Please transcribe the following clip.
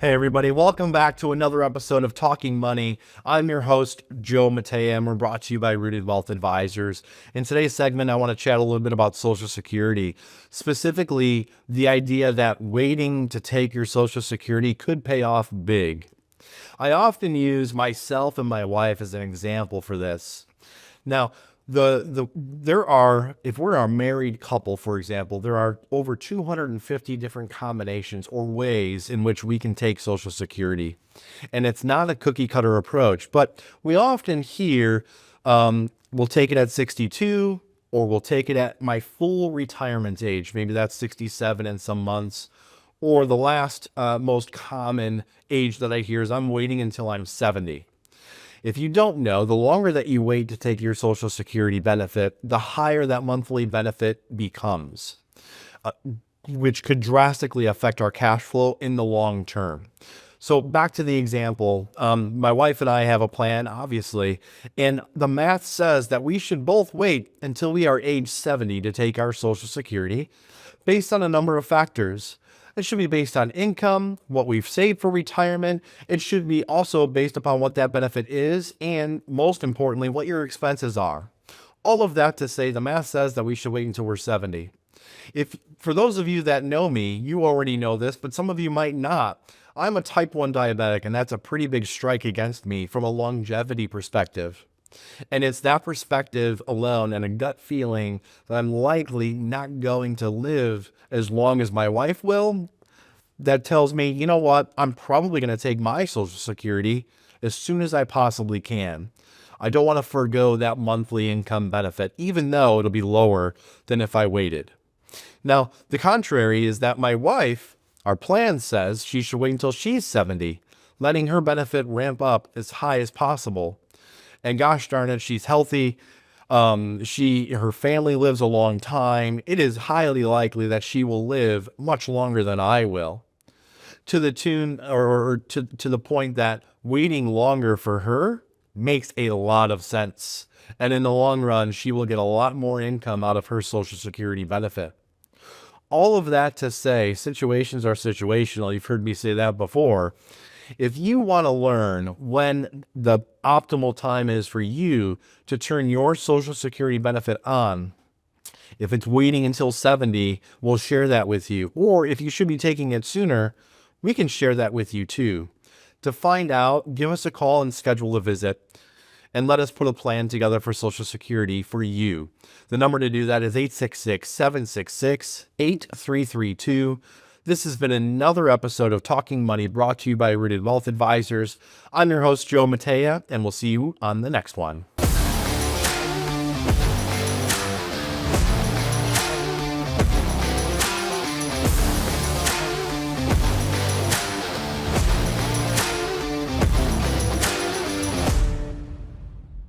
Hey everybody, welcome back to another episode of Talking Money. I'm your host, Joe Matea, and we're brought to you by Rooted Wealth Advisors. In today's segment, I want to chat a little bit about Social Security, specifically the idea that waiting to take your Social Security could pay off big. I often use myself and my wife as an example for this. Now, if we're a married couple, for example, there are over 250 different combinations or ways in which we can take Social Security. And it's not a cookie cutter approach, but we often hear, we'll take it at 62, or we'll take it at my full retirement age. Maybe that's 67 in some months. Or the last most common age that I hear is I'm waiting until I'm 70. If you don't know, the longer that you wait to take your Social Security benefit, the higher that monthly benefit becomes, which could drastically affect our cash flow in the long term. So back to the example, my wife and I have a plan, obviously, and the math says that we should both wait until we are age 70 to take our Social Security based on a number of factors. It should be based on income, what we've saved for retirement. It should be also based upon what that benefit is, and most importantly, what your expenses are. All of that to say, the math says that we should wait until we're 70. For those of you that know me, you already know this, but some of you might not. I'm a type 1 diabetic, and that's a pretty big strike against me from a longevity perspective. And it's that perspective alone and a gut feeling that I'm likely not going to live as long as my wife will, that tells me, you know what, I'm probably going to take my Social Security as soon as I possibly can. I don't want to forego that monthly income benefit, even though it'll be lower than if I waited. Now, the contrary is that my wife, our plan says she should wait until she's 70, letting her benefit ramp up as high as possible. And gosh darn it, she's healthy. Her family lives a long time. It is highly likely that she will live much longer than I will. To the tune or to the point that waiting longer for her makes a lot of sense. And in the long run, she will get a lot more income out of her Social Security benefit. All of that to say, situations are situational. You've heard me say that before. If you want to learn when the optimal time is for you to turn your Social Security benefit on, if it's waiting until 70, we'll share that with you. Or if you should be taking it sooner, we can share that with you too. To find out, give us a call and schedule a visit, and let us put a plan together for Social Security for you. The number to do that is 866-766-8332. This has been another episode of Talking Money brought to you by Rooted Wealth Advisors. I'm your host, Joe Matea, and we'll see you on the next one.